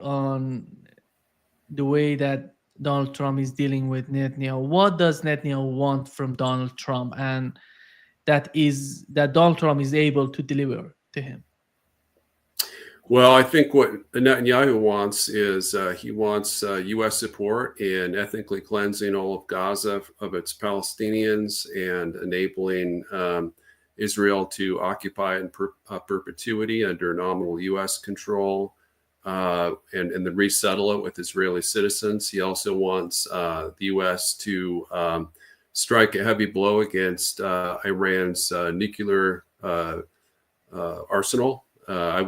on the way that Donald Trump is dealing with Netanyahu. What does Netanyahu want from Donald Trump, and that Donald Trump is able to deliver to him? Well, I think what Netanyahu wants is he wants U.S. support in ethnically cleansing all of Gaza of its Palestinians and enabling Israel to occupy in perpetuity under nominal U.S. control and then resettle it with Israeli citizens. He also wants the U.S. to strike a heavy blow against Iran's nuclear arsenal. I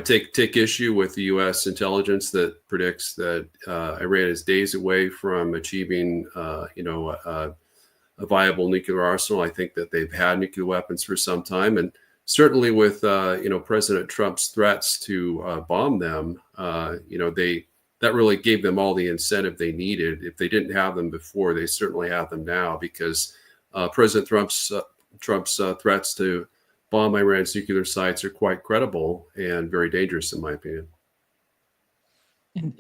take issue with the U.S. intelligence that predicts that Iran is days away from achieving, a viable nuclear arsenal. I think that they've had nuclear weapons for some time, and certainly with President Trump's threats to bomb them, that really gave them all the incentive they needed. If they didn't have them before, they certainly have them now, because President Trump's threats to bomb Iran's nuclear sites are quite credible and very dangerous, in my opinion. And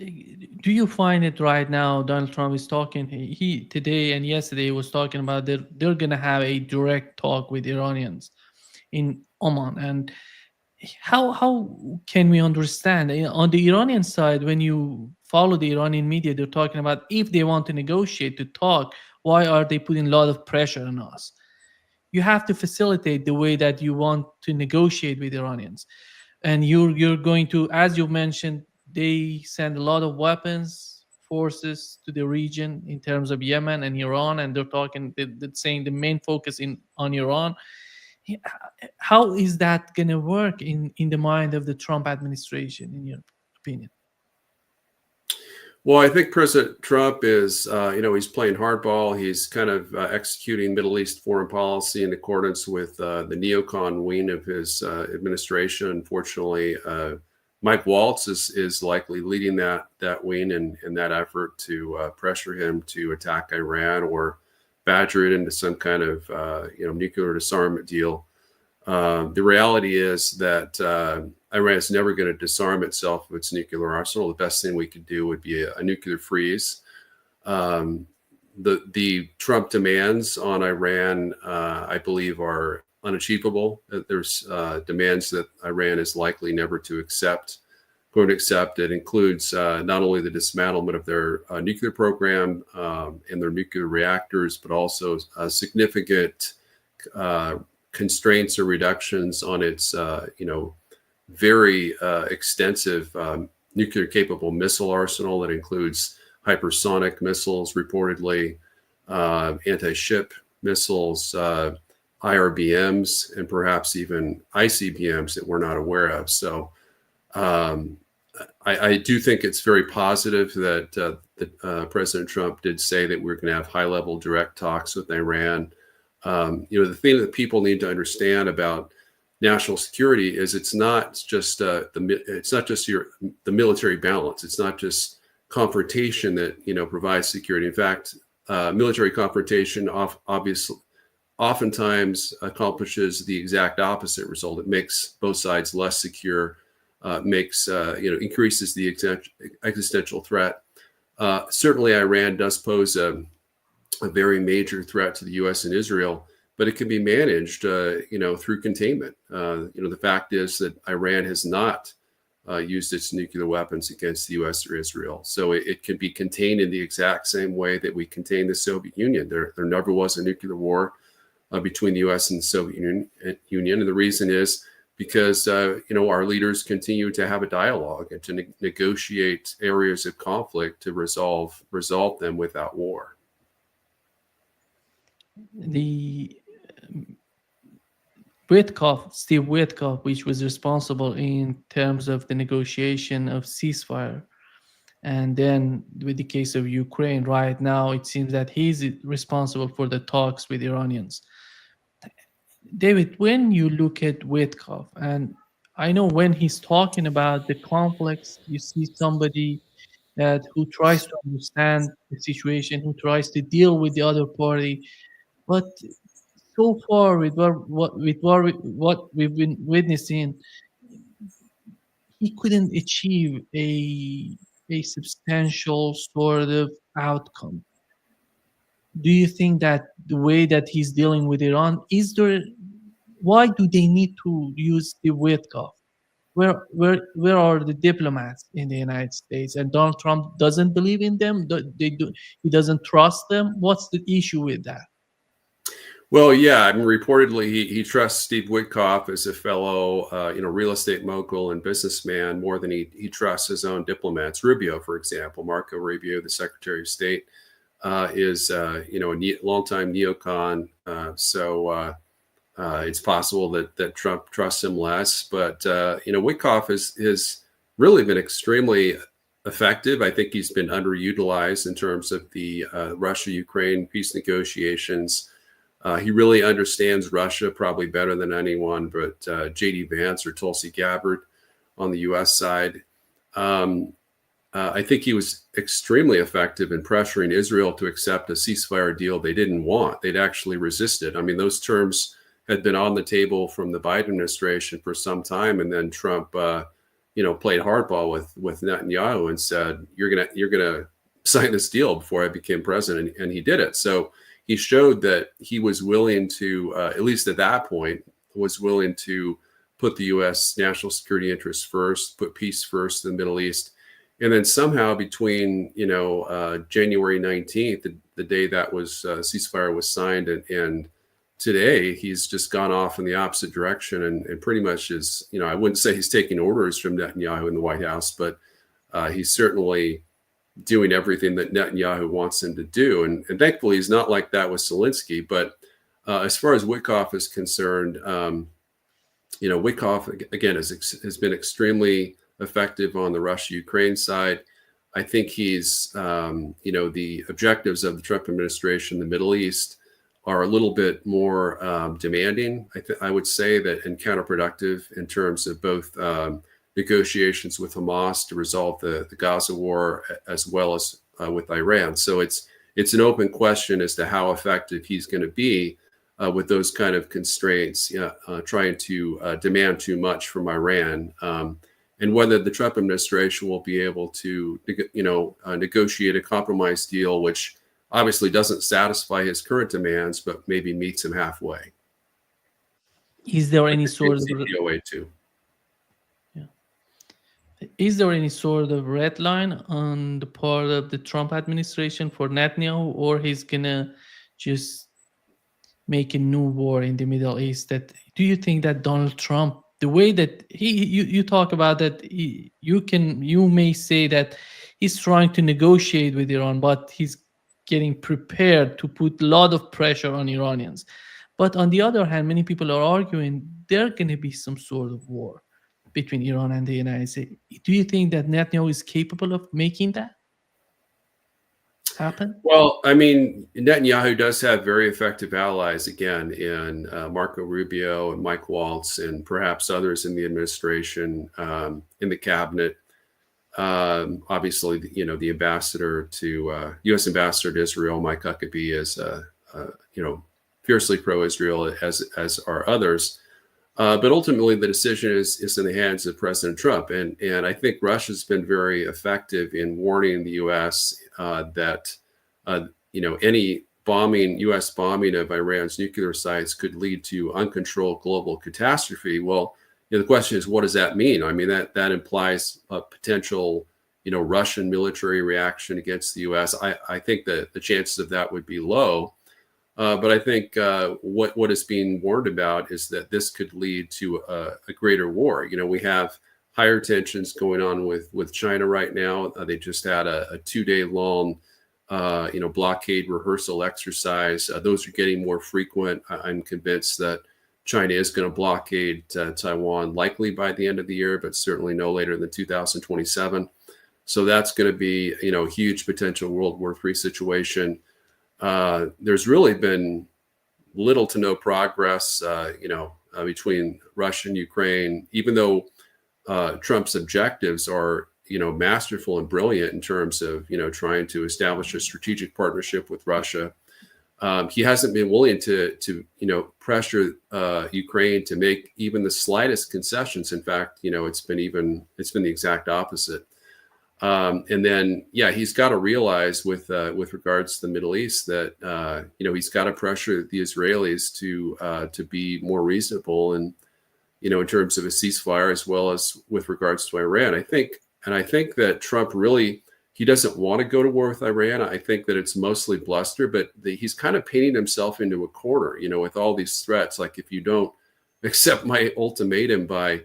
do you find it right now? Donald Trump is talking. He today and yesterday was talking about they're going to have a direct talk with Iranians in Oman. And how can we understand on the Iranian side, when you follow the Iranian media, they're talking about if they want to negotiate, to talk, why are they putting a lot of pressure on us? You have to facilitate the way that you want to negotiate with Iranians, and you're going to, as you mentioned, they send a lot of weapons forces to the region in terms of Yemen and Iran, and they're saying the main focus on Iran. How is that going to work in the mind of the Trump administration, in your opinion? Well, I think President Trump is, he's playing hardball. He's kind of executing Middle East foreign policy in accordance with the neocon wing of his administration. Unfortunately, Mike Waltz is likely leading that wing in that effort to pressure him to attack Iran or badger it into some kind of nuclear disarmament deal. The reality is that Iran is never going to disarm itself of its nuclear arsenal. The best thing we could do would be a nuclear freeze. The Trump demands on Iran, I believe, are unachievable. There's demands that Iran is likely never going to accept. It includes not only the dismantlement of their nuclear program and their nuclear reactors, but also significant constraints or reductions on its, very extensive nuclear-capable missile arsenal that includes hypersonic missiles, reportedly, anti-ship missiles, IRBMs, and perhaps even ICBMs that we're not aware of. So I do think it's very positive that President Trump did say that we're going to have high-level direct talks with Iran. The thing that people need to understand about national security is it's not just the military balance. It's not just confrontation that provides security. In fact, military confrontation oftentimes accomplishes the exact opposite result. It makes both sides less secure, increases the existential threat. Certainly, Iran does pose a very major threat to the U.S. and Israel, but it can be managed, through containment. The fact is that Iran has not used its nuclear weapons against the U.S. or Israel, so it can be contained in the exact same way that we contained the Soviet Union. There never was a nuclear war between the U.S. and the Soviet Union, and the reason is because our leaders continue to have a dialogue and to negotiate areas of conflict to resolve them without war. The Steve Witkoff, which was responsible in terms of the negotiation of ceasefire, and then with the case of Ukraine right now, it seems that he's responsible for the talks with Iranians. David, when you look at Witkoff, and I know when he's talking about the conflicts, you see somebody who tries to understand the situation, who tries to deal with the other party. But so far, with what we've been witnessing, he couldn't achieve a substantial sort of outcome. Do you think that the way that he's dealing with Iran is there? Why do they need to use the Witkoff? Where are the diplomats in the United States? And Donald Trump doesn't believe in them. He doesn't trust them. What's the issue with that? Well, yeah, I mean, reportedly he trusts Steve Witkoff as a fellow, real estate mogul and businessman more than he trusts his own diplomats. Rubio, for example, Marco Rubio, the Secretary of State, is a longtime neocon. So it's possible that Trump trusts him less. But Witkoff has really been extremely effective. I think he's been underutilized in terms of the Russia-Ukraine peace negotiations. He really understands Russia probably better than anyone, but J.D. Vance or Tulsi Gabbard on the U.S. side. I think he was extremely effective in pressuring Israel to accept a ceasefire deal they didn't want. They'd actually resisted. I mean, those terms had been on the table from the Biden administration for some time, and then Trump, played hardball with Netanyahu and said, "You're gonna sign this deal before I became president," and he did it. So he showed that he was willing to, at least at that point, was willing to put the U.S. national security interests first, put peace first in the Middle East. And then somehow between, January 19th, the day that was ceasefire was signed, and today, he's just gone off in the opposite direction and pretty much is, I wouldn't say he's taking orders from Netanyahu in the White House, but he's certainly doing everything that Netanyahu wants him to do. And thankfully, he's not like that with Zelenskyy. But as far as Witkoff is concerned, Witkoff, again, has been extremely effective on the Russia-Ukraine side. I think he's, the objectives of the Trump administration in the Middle East are a little bit more demanding, I would say, that and counterproductive in terms of both negotiations with Hamas to resolve the Gaza war, as well as with Iran. So it's an open question as to how effective he's going to be with those kind of constraints, trying to demand too much from Iran, and whether the Trump administration will be able to, negotiate a compromise deal, which obviously doesn't satisfy his current demands, but maybe meets him halfway. Is there any sort of too? Is there any sort of red line on the part of the Trump administration for Netanyahu, or he's gonna just make a new war in the Middle East? That do you think that Donald Trump, the way that you talk about that, you may say that he's trying to negotiate with Iran, but he's getting prepared to put a lot of pressure on Iranians. But on the other hand, many people are arguing there's going to be some sort of war between Iran and the United States. Do you think that Netanyahu is capable of making that happen? Well, I mean, Netanyahu does have very effective allies, again, in Marco Rubio and Mike Waltz and perhaps others in the administration, in the cabinet. Obviously, the ambassador to U.S. ambassador to Israel, Mike Huckabee, is fiercely pro-Israel, as are others. But ultimately, the decision is in the hands of President Trump, and I think Russia's been very effective in warning the U.S. That any U.S. bombing of Iran's nuclear sites could lead to uncontrolled global catastrophe. Well, the question is, what does that mean? I mean, that implies a potential, Russian military reaction against the U.S. I think that the chances of that would be low. But I think what is being warned about is that this could lead to a greater war. We have higher tensions going on with China right now. They just had a 2-day long, blockade rehearsal exercise. Those are getting more frequent. I'm convinced that China is going to blockade Taiwan likely by the end of the year, but certainly no later than 2027. So that's going to be, a huge potential World War III situation. There's really been little to no progress, between Russia and Ukraine, even though Trump's objectives are, masterful and brilliant in terms of, trying to establish a strategic partnership with Russia. he hasn't been willing to pressure Ukraine to make even the slightest concessions. In fact, it's been the exact opposite. And then, he's got to realize with regards to the Middle East that he's got to pressure the Israelis to be more reasonable, and in terms of a ceasefire, as well as with regards to Iran. I think that Trump really, he doesn't want to go to war with Iran. I think that it's mostly bluster, but he's kind of painting himself into a corner, with all these threats. Like, if you don't accept my ultimatum by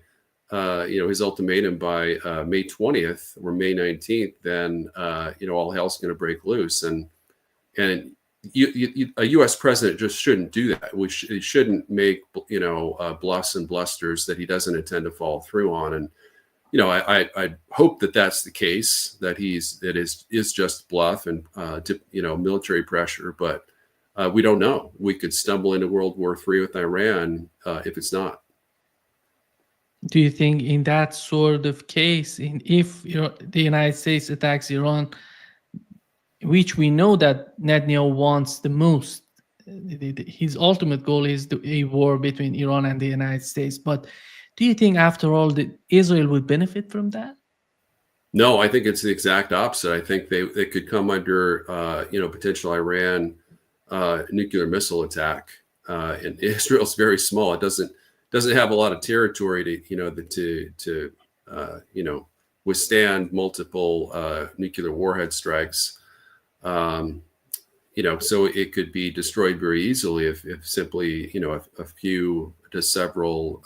his ultimatum by May 20th or May 19th, then all hell's going to break loose. And a U.S. president just shouldn't do that. He shouldn't make bluffs and blusters that he doesn't intend to follow through on. And I hope that that's the case, that is just bluff and military pressure. But we don't know. We could stumble into World War III with Iran if it's not. Do you think in that sort of case, if the United States attacks Iran, which we know that Netanyahu wants the most, his ultimate goal is a war between Iran and the United States, but do you think after all that Israel would benefit from that? No, I think it's the exact opposite. I think they could come under potential Iran nuclear missile attack, and Israel's very small. It doesn't have a lot of territory to withstand multiple nuclear warhead strikes. So it could be destroyed very easily if simply a few to several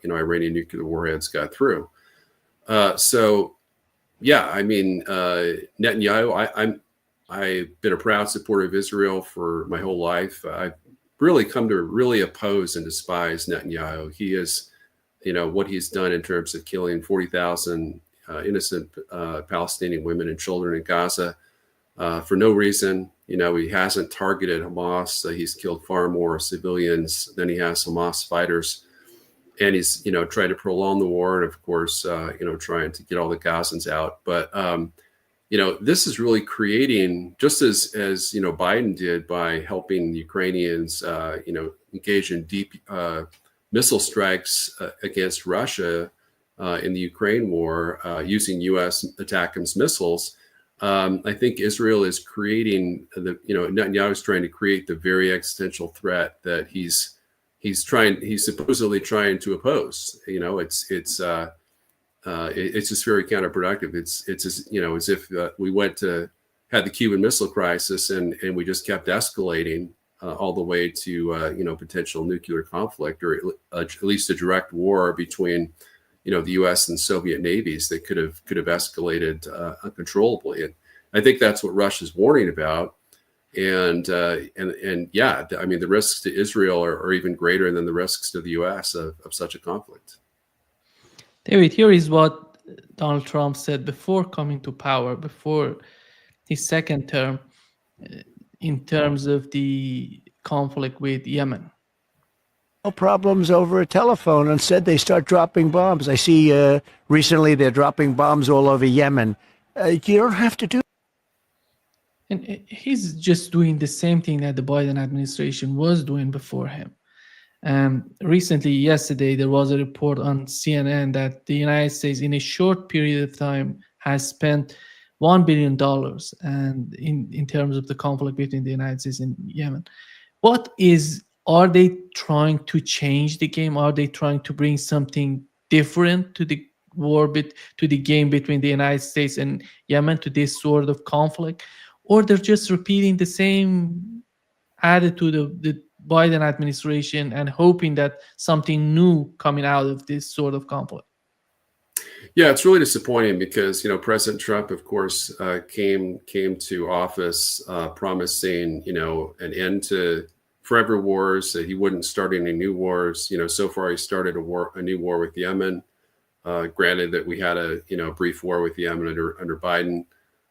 Iranian nuclear warheads got through. Netanyahu. I've been a proud supporter of Israel for my whole life. I've really come to really oppose and despise Netanyahu. He is, what he's done in terms of killing 40,000 innocent Palestinian women and children in Gaza for no reason. He hasn't targeted Hamas. He's killed far more civilians than he has Hamas fighters. And he's, trying to prolong the war, and of course, trying to get all the Gazans out. But, this is really creating, just as Biden did by helping the Ukrainians, engage in deep missile strikes against Russia in the Ukraine war using U.S. ATACMS missiles. I think Israel is creating Netanyahu is trying to create the very existential threat that he's supposedly trying to oppose. It's just very counterproductive. It's as if we had the Cuban Missile Crisis and we just kept escalating all the way to potential nuclear conflict, or at least a direct war between the U.S. and Soviet navies that could have escalated uncontrollably. And I think that's what Russia's warning about. And the risks to Israel are even greater than the risks to the U.S. of such a conflict. David, here is what Donald Trump said before coming to power, before his second term, in terms of the conflict with Yemen. No problems over a telephone, and said they start dropping bombs. I see recently they're dropping bombs all over Yemen. You don't have to do. And he's just doing the same thing that the Biden administration was doing before him. Recently, yesterday, there was a report on CNN that the United States, in a short period of time, has spent $1 billion and in terms of the conflict between the United States and Yemen. Are they trying to change the game? Are they trying to bring something different to the war, to the game between the United States and Yemen, to this sort of conflict? Or they're just repeating the same attitude of the Biden administration and hoping that something new coming out of this sort of conflict? Yeah, it's really disappointing because President Trump, of course, came to office promising an end to forever wars, that he wouldn't start any new wars. So far he started a new war with Yemen. Granted that we had a brief war with Yemen under Biden,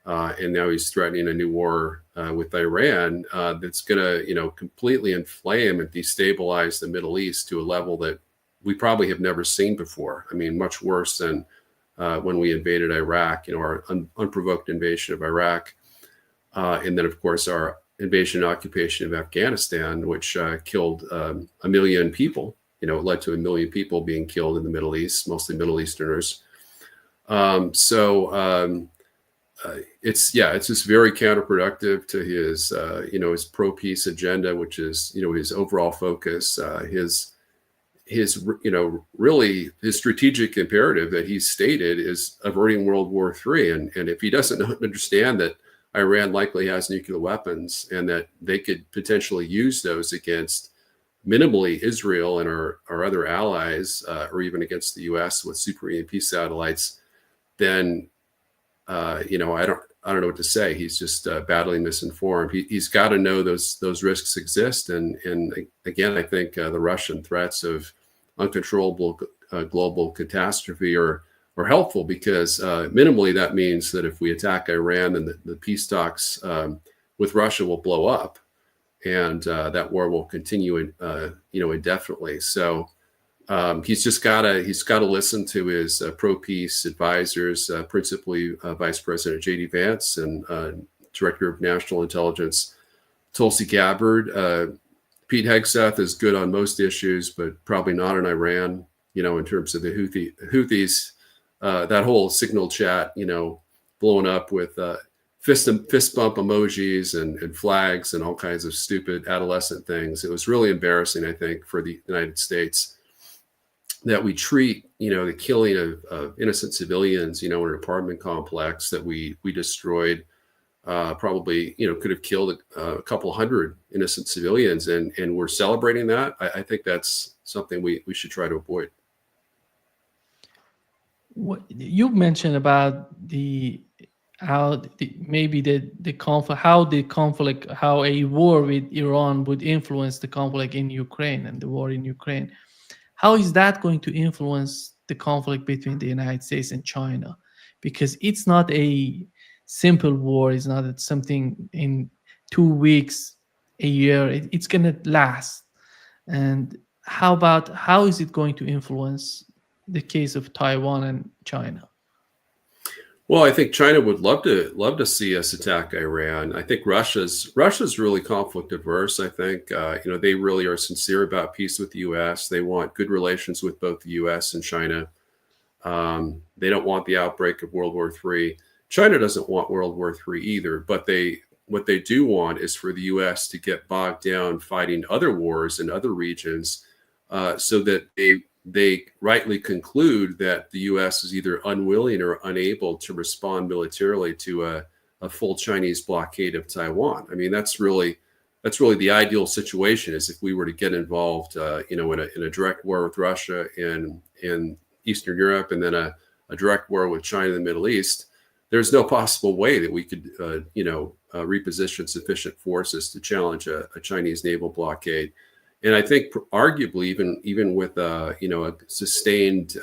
and now he's threatening a new war with Iran that's going to completely inflame and destabilize the Middle East to a level that we probably have never seen before. I mean, much worse than when we invaded Iraq, our unprovoked invasion of Iraq. And then, of course, our invasion and occupation of Afghanistan, which killed 1 million people. It led to 1 million people being killed in the Middle East, mostly Middle Easterners. It's just very counterproductive to his his pro-peace agenda, which is his overall focus, really his strategic imperative that he's stated is averting World War III. And if he doesn't understand that Iran likely has nuclear weapons and that they could potentially use those against minimally Israel and our other allies, or even against the U.S. with super EMP satellites, then I don't know what to say. He's just badly misinformed. He's got to know those risks exist. And again, I think the Russian threats of uncontrollable global catastrophe are helpful, because minimally that means that if we attack Iran, then the peace talks with Russia will blow up, and that war will continue indefinitely. So he's got to listen to his pro-peace advisors, principally Vice President J.D. Vance and Director of National Intelligence Tulsi Gabbard. Pete Hegseth is good on most issues, but probably not in Iran. In terms of the Houthis, that whole signal chat, blowing up with fist bump emojis and flags and all kinds of stupid adolescent things. It was really embarrassing, I think, for the United States that we treat, the killing of innocent civilians, in an apartment complex that we destroyed, probably, could have killed a couple hundred innocent civilians, and we're celebrating that. I think that's something we should try to avoid. What you mentioned about how a war with Iran would influence the conflict in Ukraine and the war in Ukraine. How is that going to influence the conflict between the United States and China? Because it's not a simple war. It's not something in 2 weeks, a year. It's going to last. And how is it going to influence the case of Taiwan and China? Well, I think China would love to see us attack Iran. I think Russia's really conflict averse. I think they really are sincere about peace with the U.S. They want good relations with both the U.S. and China. They don't want the outbreak of World War III. China doesn't want World War III either. But what they do want is for the U.S. to get bogged down fighting other wars in other regions, so that they rightly conclude that the U.S. is either unwilling or unable to respond militarily to a full Chinese blockade of Taiwan. I mean, that's really the ideal situation, is if we were to get involved, in a direct war with Russia in Eastern Europe, and then a direct war with China in the Middle East. There's no possible way that we could, reposition sufficient forces to challenge a Chinese naval blockade. And I think arguably even with a sustained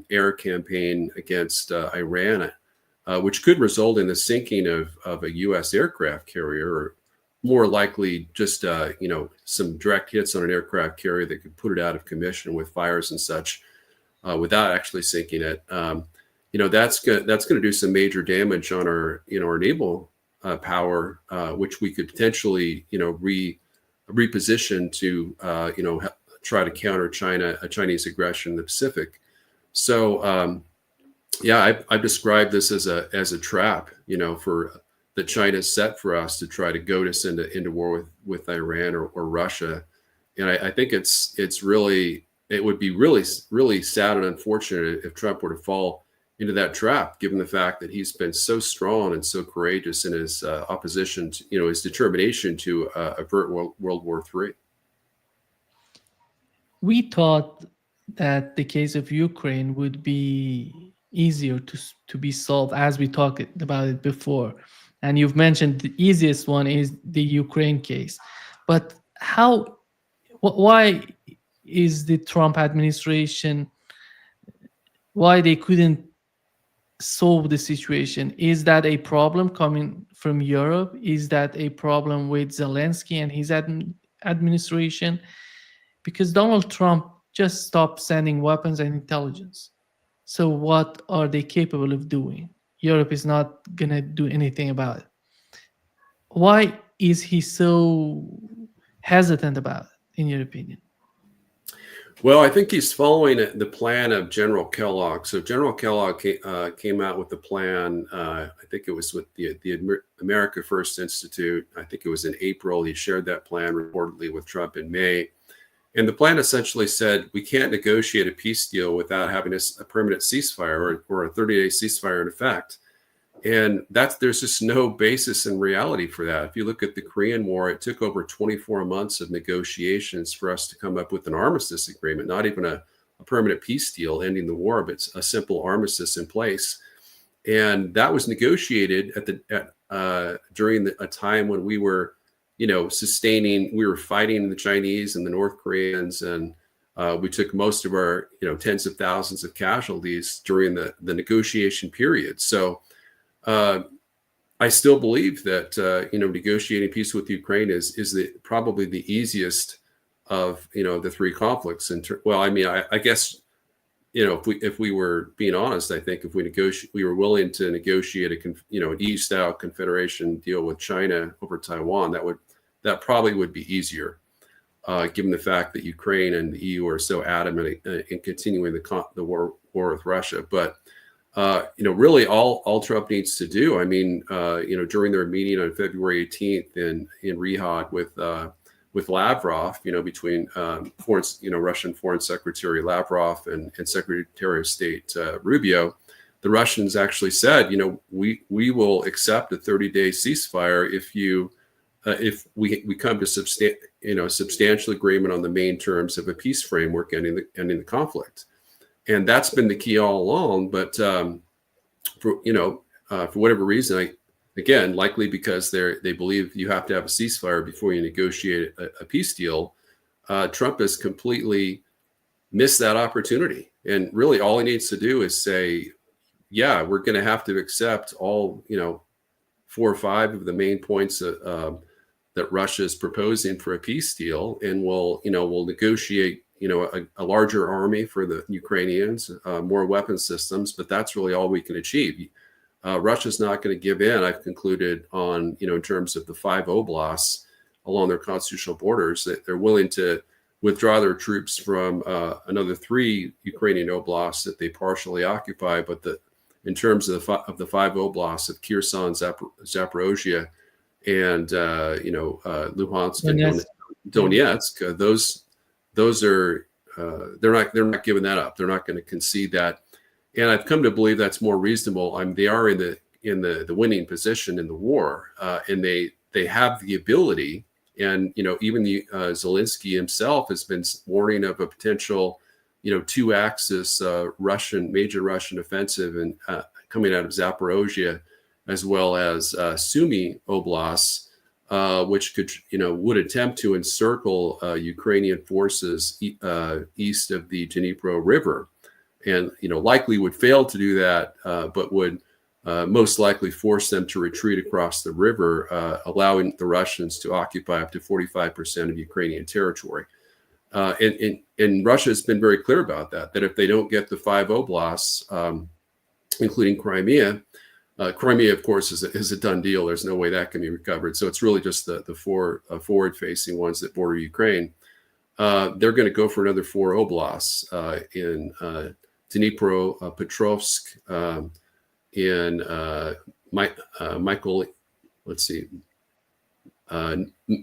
air campaign against Iran, which could result in the sinking of a U.S. aircraft carrier, or more likely just some direct hits on an aircraft carrier that could put it out of commission with fires and such, without actually sinking it. That's going to do some major damage on our naval power, which we could potentially reposition to try to counter Chinese aggression in the Pacific. So I've described this as a trap, for that China set for us to try to goad us into war with Iran or Russia. And I think it would be really sad and unfortunate if Trump were to fall into that trap, given the fact that he's been so strong and so courageous in his opposition to, his determination to avert World War III. We thought that the case of Ukraine would be easier to be solved, as we talked about it before. And you've mentioned the easiest one is the Ukraine case. But why is the Trump administration, why they couldn't solve the situation? Is that a problem coming from Europe? Is that a problem with Zelenskyy and his administration? Because Donald Trump just stopped sending weapons and intelligence. So what are they capable of doing? Europe is not going to do anything about it. Why is he so hesitant about, in your opinion? Well, I think he's following the plan of General Kellogg. So General Kellogg came out with the plan. I think it was with the America First Institute. I think it was in April. He shared that plan reportedly with Trump in May. And the plan essentially said we can't negotiate a peace deal without having a permanent ceasefire or a 30-day ceasefire in effect. And there's just no basis in reality for that. If you look at the Korean War, it took over 24 months of negotiations for us to come up with an armistice agreement, not even a permanent peace deal ending the war, but a simple armistice in place. And that was negotiated during a time when we were, we were fighting the Chinese and the North Koreans, and we took most of our, tens of thousands of casualties during the negotiation period. So I still believe that negotiating peace with Ukraine is probably the easiest of the three conflicts. I guess if we were being honest, I think if we were willing to negotiate an EU-style confederation deal with China over Taiwan, that probably would be easier, given the fact that Ukraine and the EU are so adamant in continuing the war with Russia. But really all Trump needs to do, during their meeting on February 18th in Riyadh with Lavrov, between Russian Foreign Secretary Lavrov and Secretary of State Rubio, the Russians actually said, we will accept a 30-day ceasefire if we come to substantial agreement on the main terms of a peace framework ending the conflict. And that's been the key all along. But for whatever reason, again, likely because they believe you have to have a ceasefire before you negotiate a peace deal, Trump has completely missed that opportunity. And really, all he needs to do is say, "Yeah, we're going to have to accept all 4 or 5 of the main points that Russia is proposing for a peace deal, and we'll negotiate." A larger army for the Ukrainians, more weapon systems, but that's really all we can achieve. Russia's not going to give in, I've concluded, on, in terms of the 5 oblasts along their constitutional borders, that they're willing to withdraw their troops from another 3 Ukrainian oblasts that they partially occupy. But in terms of the 5 oblasts of Kherson, Zaporozhye, and, Luhansk and Donetsk, those are they're not giving that up. They're not going to concede that, and I've come to believe that's more reasonable. They are in the winning position in the war, and they have the ability. And even Zelenskyy himself has been warning of a potential 2-axis major Russian offensive and coming out of Zaporozhye as well as Sumy oblasts. Which would attempt to encircle Ukrainian forces east of the Dnipro River, and likely would fail to do that, but would most likely force them to retreat across the river, allowing the Russians to occupy up to 45% of Ukrainian territory. And Russia has been very clear about that if they don't get the 5 oblasts, including Crimea. Crimea, of course, is a done deal. There's no way that can be recovered. So it's really just the 4 forward-facing ones that border Ukraine. They're going to go for another 4 oblasts in Dnipro, Petrovsk, in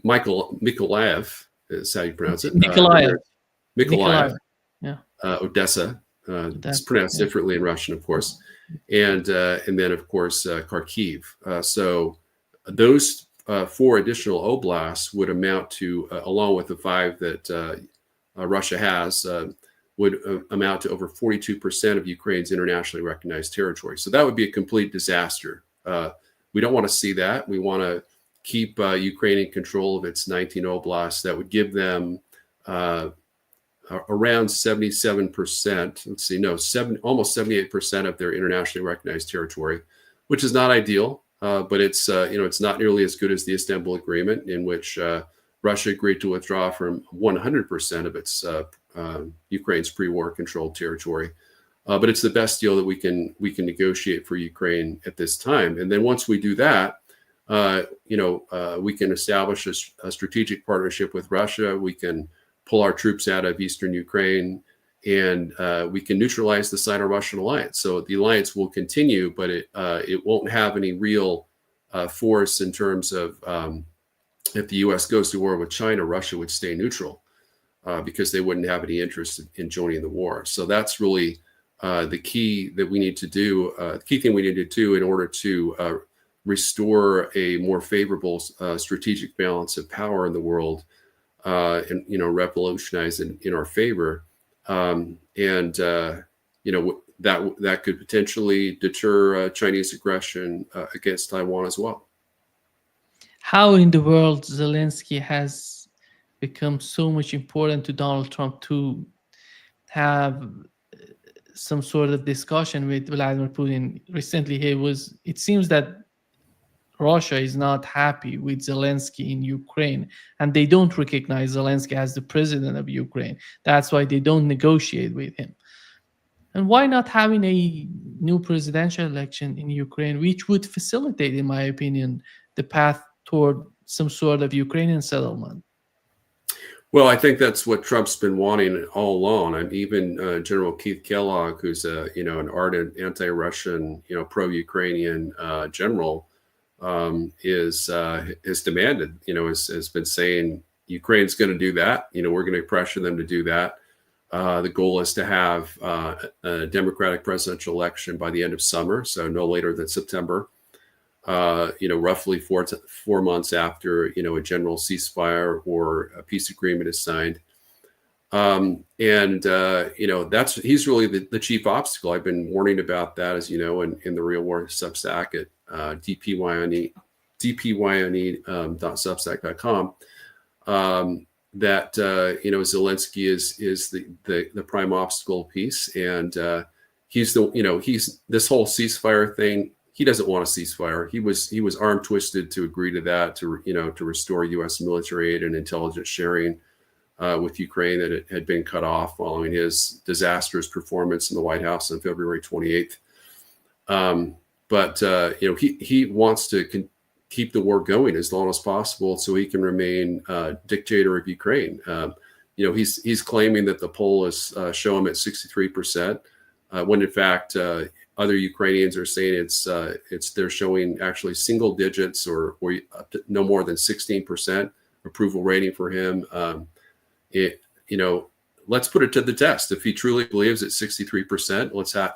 Mykolaiv is how you pronounce it. Mykolaiv. Yeah. Odessa. It's pronounced differently in Russian, of course. And then, of course, Kharkiv. So those 4 additional oblasts would amount to, along with the 5 that Russia has, would amount to over 42% of Ukraine's internationally recognized territory. So that would be a complete disaster. We don't want to see that. We want to keep Ukraine in control of its 19 oblasts. That would give them around 77%, almost 78% of their internationally recognized territory, which is not ideal, but it's not nearly as good as the Istanbul Agreement, in which Russia agreed to withdraw from 100% of its Ukraine's pre-war controlled territory. But it's the best deal that we can negotiate for Ukraine at this time. And then once we do that, we can establish a strategic partnership with Russia. We can pull our troops out of eastern Ukraine, and we can neutralize the Sino-Russian alliance. So the alliance will continue, but it won't have any real force in terms of if the U.S. goes to war with China, Russia would stay neutral because they wouldn't have any interest in joining the war. So that's really the key that we need to do. The key thing we need to do in order to restore a more favorable strategic balance of power in the world, and revolutionize in our favor, that could potentially deter Chinese aggression against Taiwan as well. How in the world Zelensky has become so much important to Donald Trump to have some sort of discussion with Vladimir Putin? Recently, it seems that Russia is not happy with Zelensky in Ukraine, and they don't recognize Zelensky as the president of Ukraine. That's why they don't negotiate with him. And why not having a new presidential election in Ukraine, which would facilitate, in my opinion, the path toward some sort of Ukrainian settlement? Well, I think that's what Trump's been wanting all along. And even General Keith Kellogg, who's an ardent anti-Russian, pro-Ukrainian general, is demanded, has been saying Ukraine's going to do that. We're going to pressure them to do that. The goal is to have a democratic presidential election by the end of summer, so no later than September. Roughly 4 months after a general ceasefire or a peace agreement is signed. He's really the chief obstacle. I've been warning about that, as you know, in the Real War Substack at dpyne.substack.com. That Zelensky is the prime obstacle piece, and he's this whole ceasefire thing. He doesn't want a ceasefire. He was arm twisted to agree to that, to restore U.S. military aid and intelligence sharing with Ukraine that it had been cut off following his disastrous performance in the White House on February 28th. He wants to keep the war going as long as possible so he can remain dictator of Ukraine. He's claiming that the polls show him at 63%, when in fact other Ukrainians are saying they're showing actually single digits or no more than 16% approval rating for him. Let's put it to the test. If he truly believes at 63%, let's have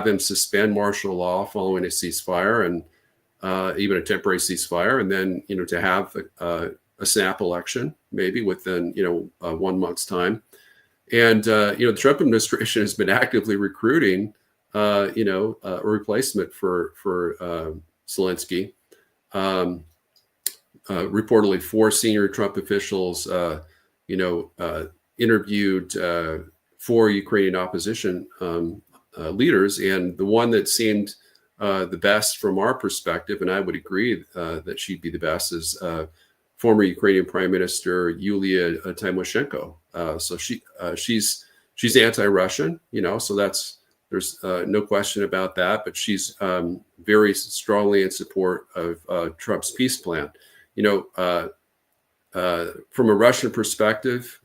him suspend martial law following a ceasefire and even a temporary ceasefire, and then to have a snap election maybe within 1 month's time. And the Trump administration has been actively recruiting a replacement for Zelensky. Reportedly, 4 senior Trump officials interviewed 4 Ukrainian opposition leaders, and the one that seemed the best from our perspective, and I would agree that she'd be the best, is former Ukrainian Prime Minister Yulia Tymoshenko. So she's anti-Russian, so there's no question about that. But she's very strongly in support of Trump's peace plan. From a Russian perspective,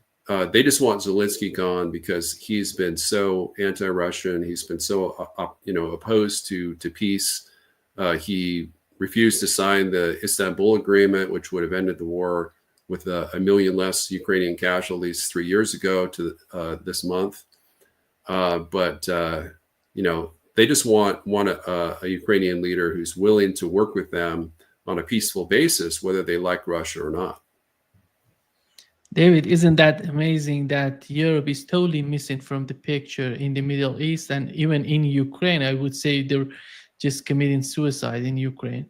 they just want Zelensky gone because he's been so anti-Russian. He's been so opposed to peace. He refused to sign the Istanbul Agreement, which would have ended the war with a million less Ukrainian casualties 3 years ago to this month. They just want a Ukrainian leader who's willing to work with them on a peaceful basis, whether they like Russia or not. David, isn't that amazing that Europe is totally missing from the picture in the Middle East and even in Ukraine? I would say they're just committing suicide in Ukraine.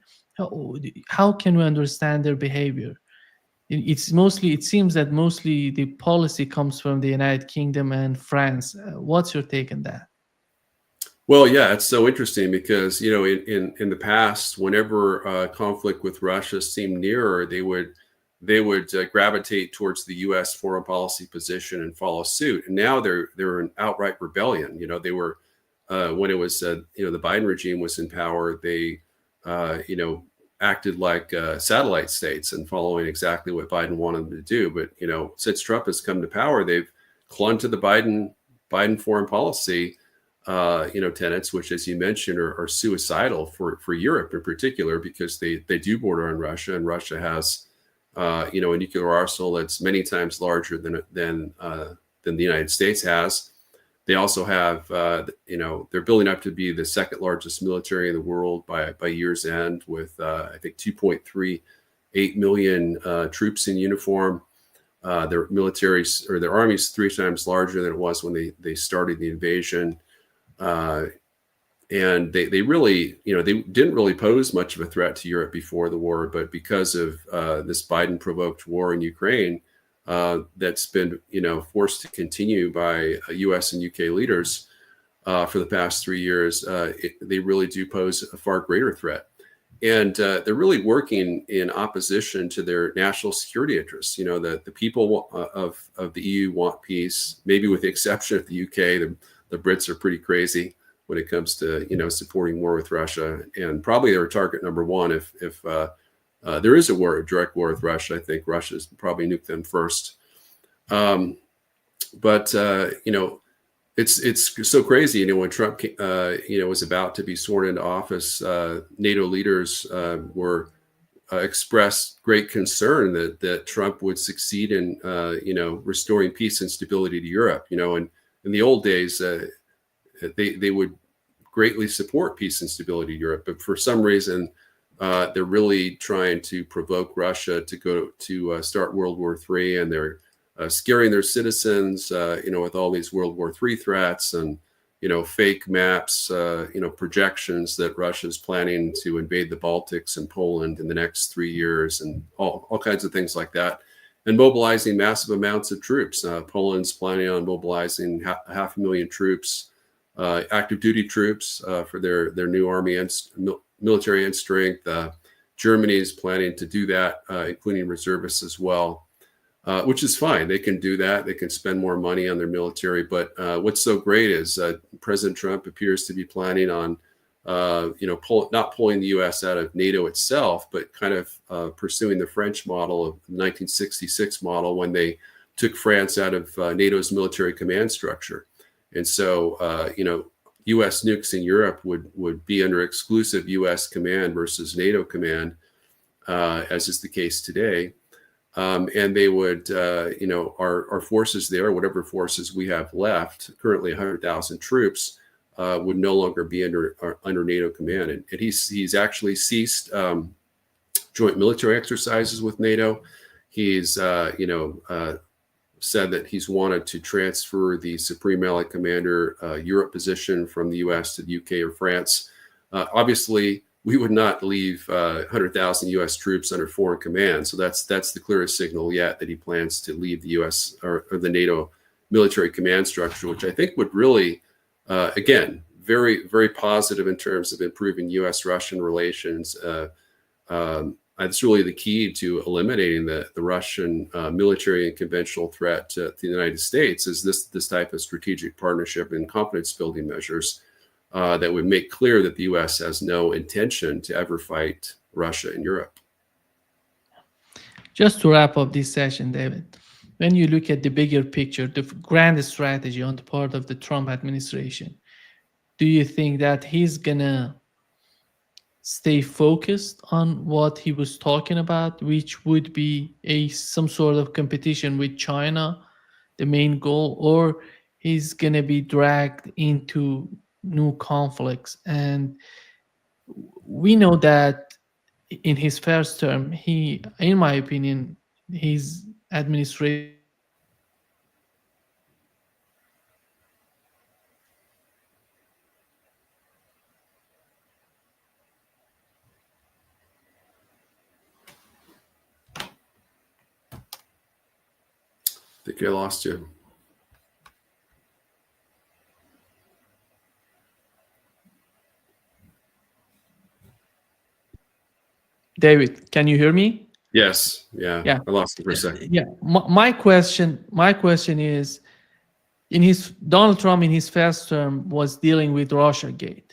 How can we understand their behavior? It seems that mostly the policy comes from the United Kingdom and France. What's your take on that? Well, yeah, it's so interesting because, in the past, whenever conflict with Russia seemed nearer, they would gravitate towards the U.S. foreign policy position and follow suit. And now they're in outright rebellion. They were when it was the Biden regime was in power. They acted like satellite states and following exactly what Biden wanted them to do. But since Trump has come to power, they've clung to the Biden foreign policy tenets, which, as you mentioned, are suicidal for Europe in particular, because they do border on Russia, and Russia has a nuclear arsenal that's many times larger than the United States has. They also have, they're building up to be the second largest military in the world by year's end, with I think 2.38 million troops in uniform. Their military, or their army, is 3 times larger than it was when they started the invasion. And they really, they didn't really pose much of a threat to Europe before the war, but because of this Biden-provoked war in Ukraine, that's been, forced to continue by U.S. and UK leaders for the past 3 years, they really do pose a far greater threat. And they're really working in opposition to their national security interests. The people of the EU want peace, maybe with the exception of the UK. The Brits are pretty crazy when it comes to, supporting war with Russia, and probably they're target number one if there is a direct war with Russia. I think Russia's probably nuke them first. But it's so crazy. When Trump, was about to be sworn into office, NATO leaders were expressed great concern that Trump would succeed in, restoring peace and stability to Europe. And in the old days, they would greatly support peace and stability in Europe, but for some reason, they're really trying to provoke Russia to go to start World War III, and they're scaring their citizens, with all these World War III threats and fake maps, projections that Russia's planning to invade the Baltics and Poland in the next 3 years, and all kinds of things like that, and mobilizing massive amounts of troops. Poland's planning on mobilizing 500,000 troops, active duty troops, for their new army and military and strength. Germany is planning to do that, including reservists as well, which is fine. They can do that. They can spend more money on their military. But what's so great is President Trump appears to be planning on, not pulling the U.S. out of NATO itself, but kind of pursuing the French model of the 1966 model, when they took France out of NATO's military command structure. And so, U.S. nukes in Europe would be under exclusive U.S. command versus NATO command, as is the case today. And they would, our forces there, whatever forces we have left, currently 100,000 troops, would no longer be under NATO command. And he's actually ceased joint military exercises with NATO. He's, said that he's wanted to transfer the Supreme Allied Commander Europe position from the U.S. to the UK or France. Obviously, we would not leave 100,000 U.S. troops under foreign command. So that's the clearest signal yet that he plans to leave the U.S. or the NATO military command structure, which I think would really, again, very, very positive in terms of improving U.S.-Russian relations. That's really the key to eliminating the Russian military and conventional threat to the United States, is this type of strategic partnership and confidence building measures that would make clear that the U.S. has no intention to ever fight Russia in Europe. Just to wrap up this session, David, when you look at the bigger picture, the grand strategy on the part of the Trump administration, do you think that he's gonna stay focused on what he was talking about, which would be some sort of competition with China, the main goal, or he's going to be dragged into new conflicts? And we know that in his first term, in my opinion, his administration I think I lost you. David, can you hear me? Yes. Yeah. I lost you for a second. Yeah. My question is, Donald Trump in his first term was dealing with Russiagate.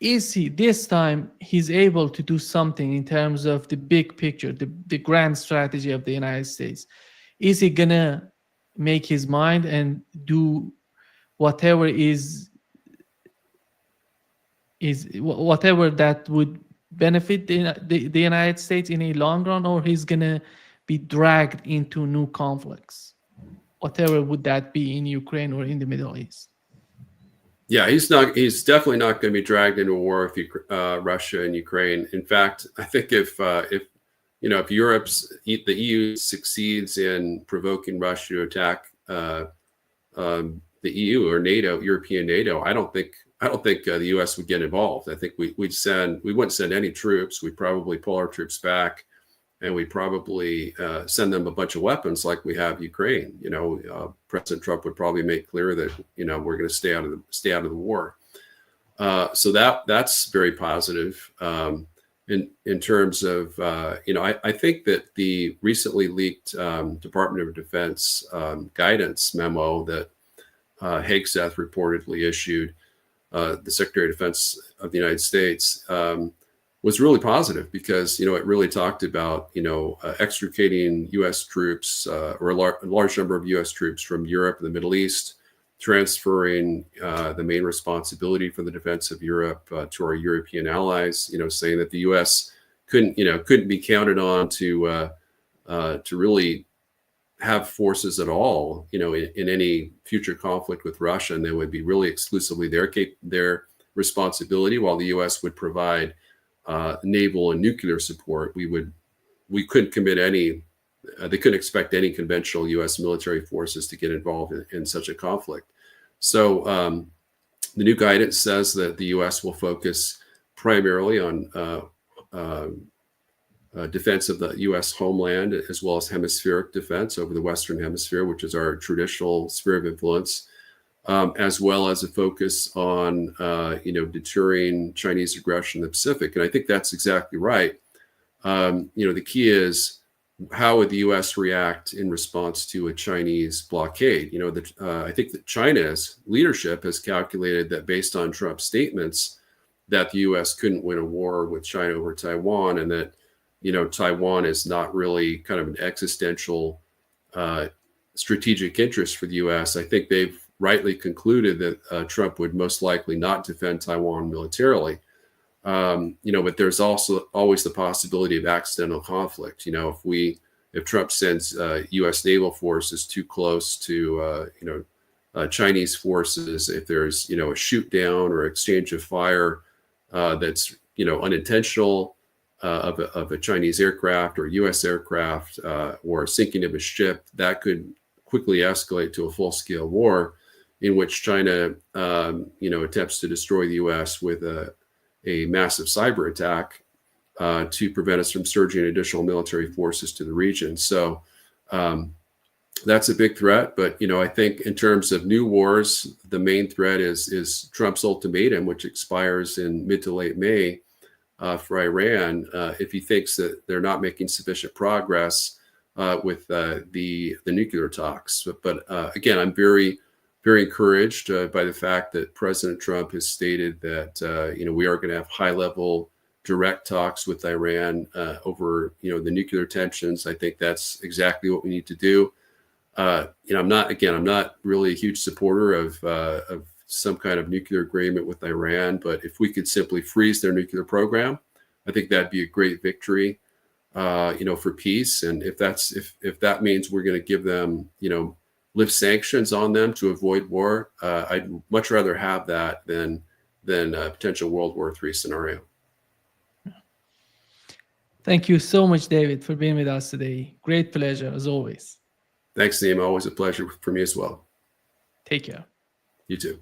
is he this time he's able to do something in terms of the big picture, the grand strategy of the United States? Is he gonna make his mind and do whatever whatever that would benefit the United States in a long run, or he's gonna be dragged into new conflicts, whatever would that be in Ukraine or in the Middle East? Yeah, he's definitely not going to be dragged into a war with Russia and Ukraine. In fact, I think if the EU succeeds in provoking Russia to attack the EU or NATO, European NATO, I don't think the U.S. would get involved. I think we wouldn't send any troops. We'd probably pull our troops back, and we'd probably send them a bunch of weapons like we have Ukraine. President Trump would probably make clear that we're going to stay out of the war. So that's very positive. In terms of I think that the recently leaked Department of Defense guidance memo that Hegseth reportedly issued, the Secretary of Defense of the United States, was really positive because it really talked about extricating U.S. troops or a large number of U.S. troops from Europe and the Middle East, transferring the main responsibility for the defense of Europe to our European allies. Saying that the U.S. couldn't be counted on to really have forces at all, in any future conflict with Russia, and they would be really exclusively their responsibility, while the U.S. would provide naval and nuclear support. We couldn't commit any. They couldn't expect any conventional U.S. military forces to get involved in such a conflict. So the new guidance says that the U.S. will focus primarily on defense of the U.S. homeland, as well as hemispheric defense over the Western Hemisphere, which is our traditional sphere of influence, as well as a focus on deterring Chinese aggression in the Pacific. And I think that's exactly right. The key is, how would the U.S. react in response to a Chinese blockade? I think that China's leadership has calculated that, based on Trump's statements, that the U.S. couldn't win a war with China over Taiwan, and that Taiwan is not really kind of an existential strategic interest for the U.S. I think they've rightly concluded that Trump would most likely not defend Taiwan militarily. But there's also always the possibility of accidental conflict. If Trump sends U.S. naval forces too close to Chinese forces, if there's a shoot down or exchange of fire that's unintentional of a Chinese aircraft or U.S. aircraft, or sinking of a ship, that could quickly escalate to a full-scale war in which China attempts to destroy the U.S. with a massive cyber attack to prevent us from surging additional military forces to the region. So that's a big threat. But I think in terms of new wars, the main threat is Trump's ultimatum, which expires in mid to late May for Iran, if he thinks that they're not making sufficient progress with the nuclear talks. But again, I'm very, very encouraged by the fact that President Trump has stated that we are going to have high-level direct talks with Iran over the nuclear tensions. I think that's exactly what we need to do. I'm not really a huge supporter of some kind of nuclear agreement with Iran, but if we could simply freeze their nuclear program, I think that'd be a great victory, for peace. And if that means we're going to give them, lift sanctions on them to avoid war, I'd much rather have that than a potential World War III scenario. Thank you so much, David, for being with us today. Great pleasure, as always. Thanks, Naeem. Always a pleasure for me as well. Take care. You too.